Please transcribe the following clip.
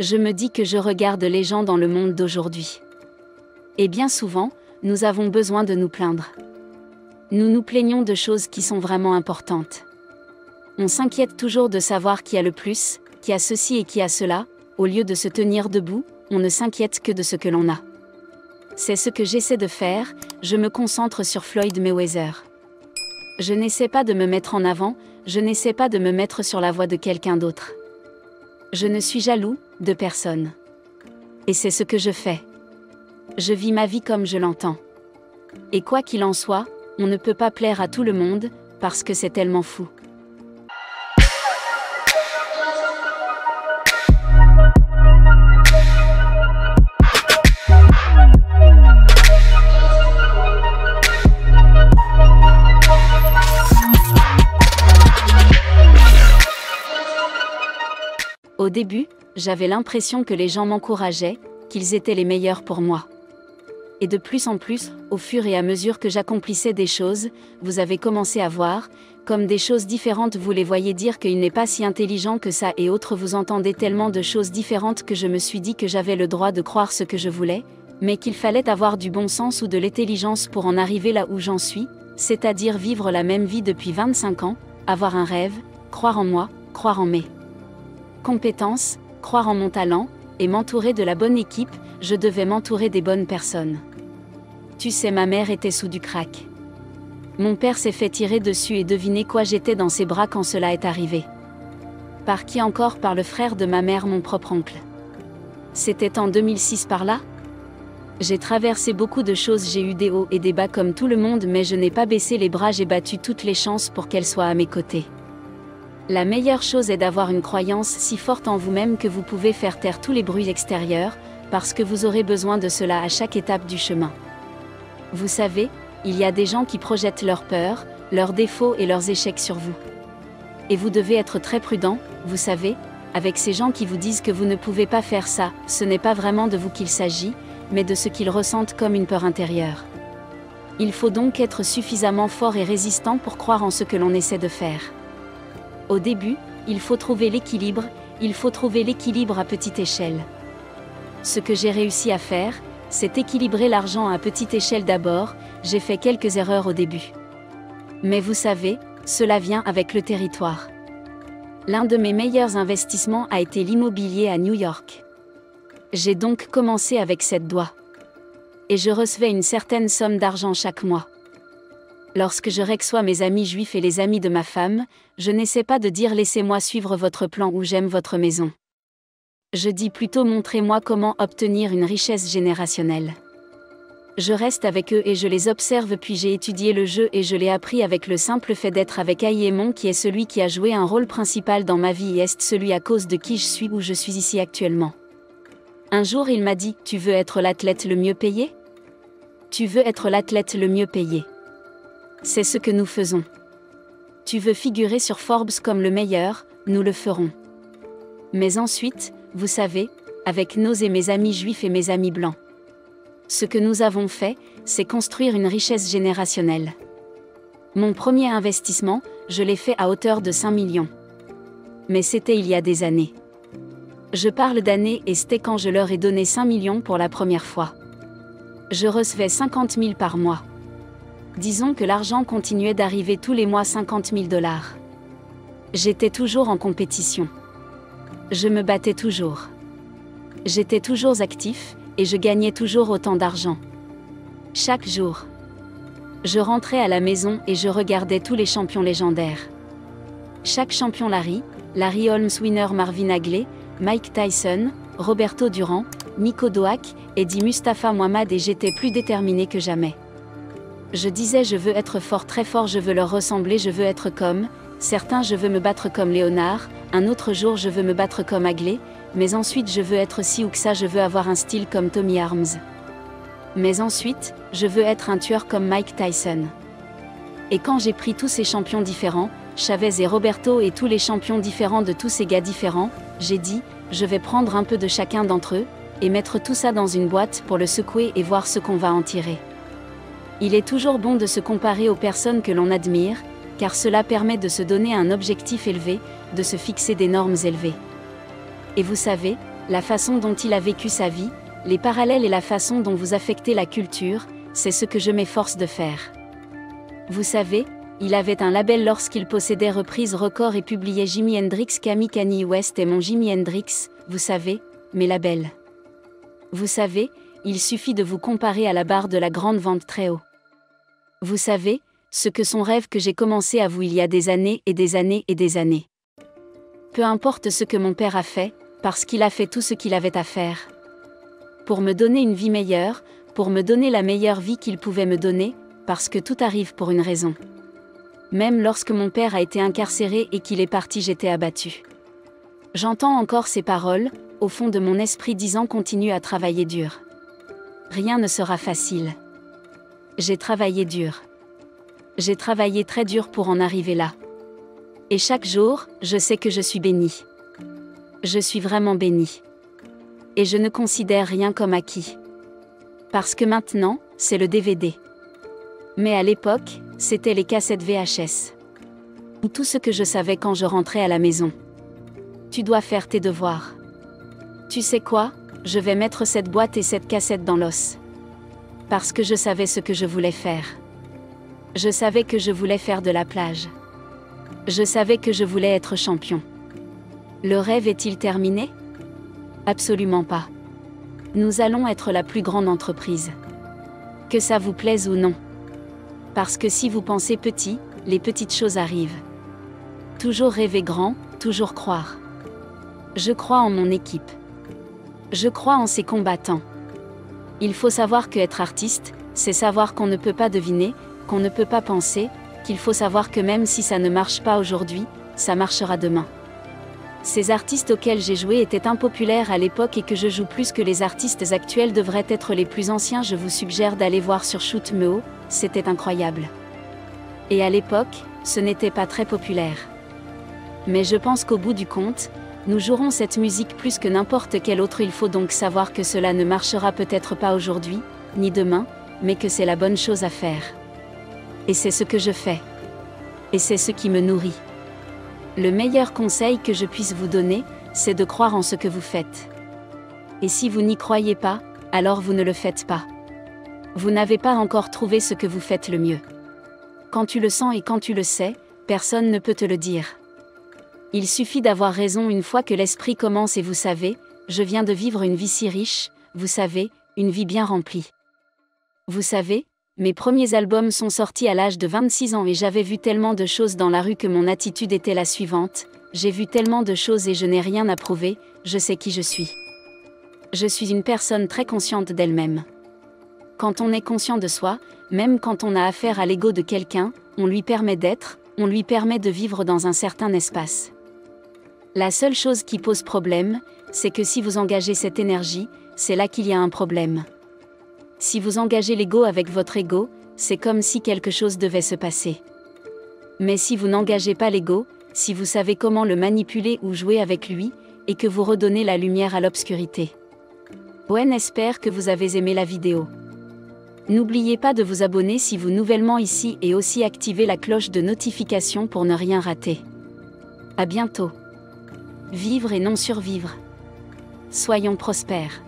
Je me dis que je regarde les gens dans le monde d'aujourd'hui. Et bien souvent, nous avons besoin de nous plaindre. Nous nous plaignons de choses qui sont vraiment importantes. On s'inquiète toujours de savoir qui a le plus, qui a ceci et qui a cela, au lieu de se tenir debout, on ne s'inquiète que de ce que l'on a. C'est ce que j'essaie de faire, je me concentre sur Floyd Mayweather. Je n'essaie pas de me mettre en avant, je n'essaie pas de me mettre sur la voie de quelqu'un d'autre. Je ne suis jaloux de personne. Et c'est ce que je fais. Je vis ma vie comme je l'entends. Et quoi qu'il en soit, on ne peut pas plaire à tout le monde, parce que c'est tellement fou. Au début, j'avais l'impression que les gens m'encourageaient, qu'ils étaient les meilleurs pour moi. Et de plus en plus, au fur et à mesure que j'accomplissais des choses, vous avez commencé à voir, comme des choses différentes, vous les voyez dire qu'il n'est pas si intelligent que ça et autres, vous entendez tellement de choses différentes que je me suis dit que j'avais le droit de croire ce que je voulais, mais qu'il fallait avoir du bon sens ou de l'intelligence pour en arriver là où j'en suis, c'est-à-dire vivre la même vie depuis 25 ans, avoir un rêve, croire en moi, croire en mes compétences, croire en mon talent, et m'entourer de la bonne équipe, je devais m'entourer des bonnes personnes. Tu sais, ma mère était sous du crack. Mon père s'est fait tirer dessus et devinez quoi, j'étais dans ses bras quand cela est arrivé. Par qui encore? Par le frère de ma mère, mon propre oncle. C'était en 2006 par là? J'ai traversé beaucoup de choses, j'ai eu des hauts et des bas comme tout le monde, mais je n'ai pas baissé les bras, j'ai battu toutes les chances pour qu'elle soit à mes côtés. La meilleure chose est d'avoir une croyance si forte en vous-même que vous pouvez faire taire tous les bruits extérieurs, parce que vous aurez besoin de cela à chaque étape du chemin. Vous savez, il y a des gens qui projettent leurs peurs, leurs défauts et leurs échecs sur vous. Et vous devez être très prudent, vous savez, avec ces gens qui vous disent que vous ne pouvez pas faire ça, ce n'est pas vraiment de vous qu'il s'agit, mais de ce qu'ils ressentent comme une peur intérieure. Il faut donc être suffisamment fort et résistant pour croire en ce que l'on essaie de faire. Au début, il faut trouver l'équilibre à petite échelle. Ce que j'ai réussi à faire, c'est équilibrer l'argent à petite échelle d'abord, j'ai fait quelques erreurs au début. Mais vous savez, cela vient avec le territoire. L'un de mes meilleurs investissements a été l'immobilier à New York. J'ai donc commencé avec cette doigt. Et je recevais une certaine somme d'argent chaque mois. Lorsque je reçois mes amis juifs et les amis de ma femme, je n'essaie pas de dire laissez-moi suivre votre plan ou j'aime votre maison. Je dis plutôt montrez-moi comment obtenir une richesse générationnelle. Je reste avec eux et je les observe, puis j'ai étudié le jeu et je l'ai appris avec le simple fait d'être avec Aïémon qui est celui qui a joué un rôle principal dans ma vie et est celui à cause de qui je suis où je suis ici actuellement. Un jour il m'a dit, tu veux être l'athlète le mieux payé? Tu veux être l'athlète le mieux payé. C'est ce que nous faisons. Tu veux figurer sur Forbes comme le meilleur, nous le ferons. Mais ensuite, vous savez, avec nos et mes amis juifs et mes amis blancs. Ce que nous avons fait, c'est construire une richesse générationnelle. Mon premier investissement, je l'ai fait à hauteur de 5 millions. Mais c'était il y a des années. Je parle d'années et c'était quand je leur ai donné 5 millions pour la première fois. Je recevais 50 000 par mois. Disons que l'argent continuait d'arriver tous les mois, 50 000 $. J'étais toujours en compétition. Je me battais toujours. J'étais toujours actif, et je gagnais toujours autant d'argent. Chaque jour. Je rentrais à la maison et je regardais tous les champions légendaires. Chaque champion Larry Holmes, winner Marvin Hagler, Mike Tyson, Roberto Durán, Nico Doak, Eddie Mustafa Muhammad et j'étais plus déterminé que jamais. Je disais je veux être fort, très fort, je veux leur ressembler, je veux être comme certains, je veux me battre comme Léonard, un autre jour je veux me battre comme Hagler, mais ensuite je veux être ci ou que ça, je veux avoir un style comme Tommy Arms. Mais ensuite, je veux être un tueur comme Mike Tyson. Et quand j'ai pris tous ces champions différents, Chavez et Roberto et tous les champions différents de tous ces gars différents, j'ai dit, je vais prendre un peu de chacun d'entre eux, et mettre tout ça dans une boîte pour le secouer et voir ce qu'on va en tirer. Il est toujours bon de se comparer aux personnes que l'on admire, car cela permet de se donner un objectif élevé, de se fixer des normes élevées. Et vous savez, La façon dont il a vécu sa vie, les parallèles et la façon dont vous affectez la culture, c'est ce que je m'efforce de faire. Vous savez, il avait un label lorsqu'il possédait Reprise Records et publiait Jimi Hendrix, Camille, Kanye West et mon Jimi Hendrix, vous savez, mes labels. Vous savez, il suffit de vous comparer à la barre de la grande vente très haut. Vous savez, ce que son rêve que j'ai commencé à vous il y a des années et des années et des années. Peu importe ce que mon père a fait, parce qu'il a fait tout ce qu'il avait à faire. Pour me donner une vie meilleure, pour me donner la meilleure vie qu'il pouvait me donner, parce que tout arrive pour une raison. Même lorsque mon père a été incarcéré et qu'il est parti, j'étais abattue. J'entends encore ces paroles, au fond de mon esprit disant continue à travailler dur. Rien ne sera facile. J'ai travaillé dur. J'ai travaillé très dur pour en arriver là. Et chaque jour, je sais que je suis bénie. Je suis vraiment bénie. Et je ne considère rien comme acquis. Parce que maintenant, c'est le DVD. Mais à l'époque, c'était les cassettes VHS. Ou tout ce que je savais quand je rentrais à la maison. Tu dois faire tes devoirs. Tu sais quoi, je vais mettre cette boîte et cette cassette dans l'os. Parce que je savais ce que je voulais faire. Je savais que je voulais faire de la plage. Je savais que je voulais être champion. Le rêve est-il terminé? Absolument pas. Nous allons être la plus grande entreprise. Que ça vous plaise ou non. Parce que si vous pensez petit, les petites choses arrivent. Toujours rêver grand, toujours croire. Je crois en mon équipe. Je crois en ses combattants. Il faut savoir que être artiste, c'est savoir qu'on ne peut pas deviner, qu'on ne peut pas penser, qu'il faut savoir que même si ça ne marche pas aujourd'hui, ça marchera demain. Ces artistes auxquels j'ai joué étaient impopulaires à l'époque et que je joue plus que les artistes actuels devraient être les plus anciens. Je vous suggère d'aller voir sur Shoot Meo, c'était incroyable. Et à l'époque, ce n'était pas très populaire. Mais je pense qu'au bout du compte, nous jouerons cette musique plus que n'importe quelle autre. Il faut donc savoir que cela ne marchera peut-être pas aujourd'hui, ni demain, mais que c'est la bonne chose à faire. Et c'est ce que je fais. Et c'est ce qui me nourrit. Le meilleur conseil que je puisse vous donner, c'est de croire en ce que vous faites. Et si vous n'y croyez pas, alors vous ne le faites pas. Vous n'avez pas encore trouvé ce que vous faites le mieux. Quand tu le sens et quand tu le sais, personne ne peut te le dire. Il suffit d'avoir raison une fois que l'esprit commence et vous savez, je viens de vivre une vie si riche, vous savez, une vie bien remplie. Vous savez, mes premiers albums sont sortis à l'âge de 26 ans et j'avais vu tellement de choses dans la rue que mon attitude était la suivante, j'ai vu tellement de choses et je n'ai rien à prouver, je sais qui je suis. Je suis une personne très consciente d'elle-même. Quand on est conscient de soi, même quand on a affaire à l'ego de quelqu'un, on lui permet d'être, on lui permet de vivre dans un certain espace. La seule chose qui pose problème, c'est que si vous engagez cette énergie, c'est là qu'il y a un problème. Si vous engagez l'ego avec votre ego, c'est comme si quelque chose devait se passer. Mais si vous n'engagez pas l'ego, si vous savez comment le manipuler ou jouer avec lui, et que vous redonnez la lumière à l'obscurité. Gwen espère que vous avez aimé la vidéo. N'oubliez pas de vous abonner si vous nouvellement ici et aussi activer la cloche de notification pour ne rien rater. À bientôt. Vivre et non survivre. Soyons prospères.